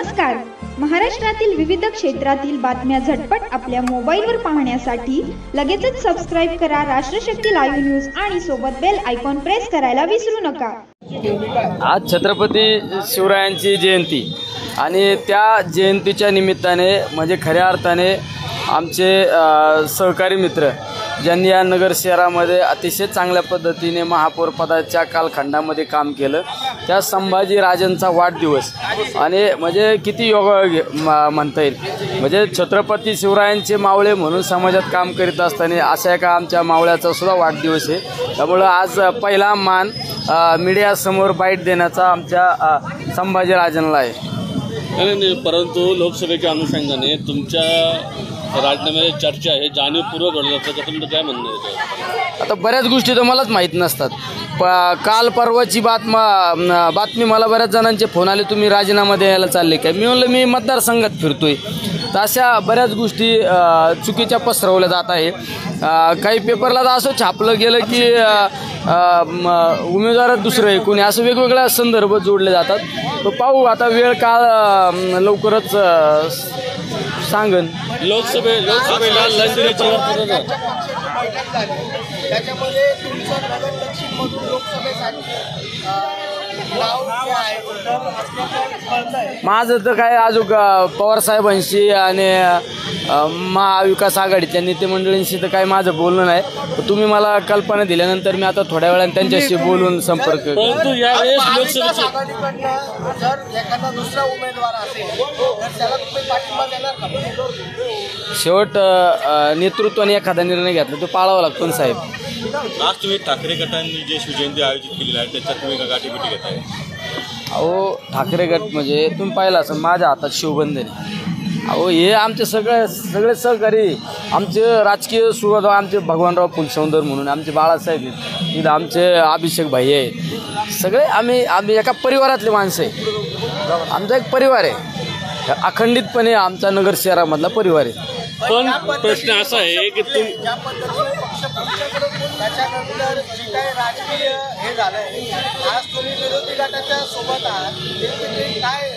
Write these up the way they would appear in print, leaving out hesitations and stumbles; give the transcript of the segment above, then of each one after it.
नमस्कार. महाराष्ट्रातील विविध क्षेत्रातील बातम्या झटपट आपल्या मोबाईलवर पाहण्यासाठी लगेचच सबस्क्राइब करा राष्ट्रशक्ती लाईव्ह न्यूज आणि सोबत बेल आयकॉन प्रेस करायला विसरू नका. आज छत्रपती शिवरायांची जयंती आणि त्या जयंतीच्या निमित्ताने म्हणजे खऱ्या अर्थाने आमचे सहकारी मित्र ज्यांनी या नगर शहरामध्ये अतिशय चांगल्या पद्धतीने महापौर पदाच्या कालखंडामध्ये काम केलं, त्या संभाजी राजांचा वाढदिवस आणि म्हणजे किती योग म्हणता येईल, म्हणजे छत्रपती शिवरायांचे मावळे म्हणून समाजात काम करीत असताना अशा एका आमच्या मावळ्याचा सुद्धा वाढदिवस आहे. त्यामुळं आज पहिला मान मीडियासमोर बाईट देण्याचा आमच्या संभाजी राजांना आहे. नाही, परंतु लोकसभेच्या अनुषंगाने तुमच्या राजकारणामध्ये चर्चा आहे जाणीवपूर्वक घडलं असतं, तुमचं काय म्हणणं आहे? आता बऱ्याच गोष्टी तर मलाच माहीत नसतात. काल परवाची बातमी मला बऱ्याच जणांचे फोन आले, तुम्ही राजीनामा द्यायला चालले काय? मी म्हणलं मी मतदारसंघात फिरतोय. तर अशा बऱ्याच गोष्टी चुकीच्या पसरवल्या जात आहे. काही पेपरला तर असं छापलं गेलं की उमेदवार दुसरं आहे कोणी, असं वेगवेगळ्या संदर्भ जोडले जातात. तर पाहू आता वेळ काळ लवकरच सांगन. लोकसभेला त्याच्यामध्ये तुमचं नगर दक्षिणमधून लोकसभेसाठी माझं तर काय अजून पवार साहेबांशी आणि महाविकास आघाडीच्या नेते मंडळींशी तर काय माझं बोलणं नाही. तुम्ही मला कल्पना दिल्यानंतर मी आता थोड्या वेळाने त्यांच्याशी बोलून संपर्क. परंतु यावेळेस लोकसभेची जर एखादा दुसरा उमेदवार असेल तर त्याला तुम्ही पाठिंबा देणार का? शेवट नेतृत्वाने एखादा निर्णय घेतला तो पाळावा लागतो ना साहेब. आज तुम्ही ठाकरे गटांनी जे शिवजयंती आयोजित केलेली आहे त्याच्यात तुम्ही गाठीभेटी घेताय. अहो ठाकरे गट म्हणजे तुम्ही पाहिलं असं माझ्या हातात शिवबंधन आहे. अहो हे आमचे सगळे सहकारी, आमचे राजकीय सुरुवात आमचे भगवानराव फुलसौंदर म्हणून आमचे बाळासाहेब आहेत, इथं आमचे अभिषेक भाई आहेत. सगळे आम्ही एका परिवारातले माणसं आहे. आमचा एक परिवार आहे, अखंडितपणे आमचा नगर शहरामधला परिवार आहे. पण प्रश्न असा आहे की ज्या पद्धतीने पक्ष त्याच्यानंतर जे काही राजकीय हे झालंय, आज तुम्ही विरोधी गटाच्या सोबत आहात, काय?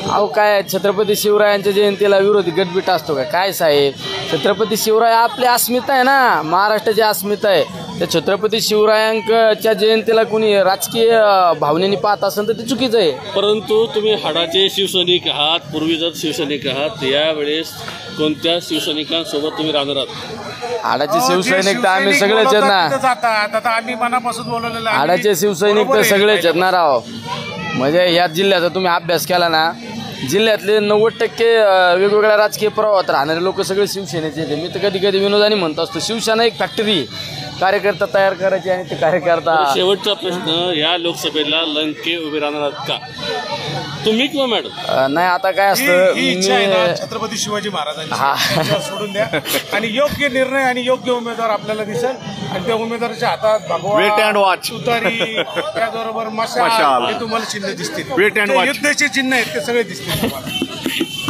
अहो काय छत्रपती शिवरायांच्या जयंतीला विरोधी गटबीट असतो काय साहेब? छत्रपती शिवराय आपली अस्मिता आहे ना, महाराष्ट्राची अस्मिता आहे. त्या छत्रपती शिवरायांच्या जयंतीला कोणी राजकीय भावनेने पाहत असेल तर ते चुकीचं आहे. परंतु तुम्ही हाडाचे शिवसैनिक आहात, पूर्वीच शिवसैनिक आहात, यावेळेस कोणत्या शिवसैनिकांसोबत तुम्ही राहणार आहात? हाडाचे शिवसैनिक तर आम्ही सगळेच आहेत ना. आम्ही मनापासून बोलवलेलं. हाडाचे शिवसैनिक तर सगळेच आहेत ना राव. म्हणजे या जिल्ह्याचा तुम्ही अभ्यास केला ना, जिल्ह्यातले 90% वेगवेगळ्या राजकीय प्रवाहात राहणारे लोक सगळे शिवसेनेचे आहेत. मी तर कधी कधी विनोदाने म्हणतो असतो, शिवसेना एक फॅक्टरी, कार्यकर्ता तयार करायचे आणि ते कार्यकर्ता. शेवटचा प्रश्न, या लोकसभेला लंके उभे राहणार का तुम्ही किंवा मॅडम? नाही आता काय असतं, छत्रपती शिवाजी महाराजांची सोडून द्या आणि योग्य निर्णय आणि योग्य उमेदवार आपल्याला दिसेल आणि त्या उमेदवाराच्या हातात भगवा, वेट अँड वॉच, तुतारी, त्याचबरोबर मशाल हे तुम्हाला चिन्ह दिसतील. वेट अँड वॉच, युद्धाचे चिन्ह आहेत ते सगळे दिसतील तुम्हाला.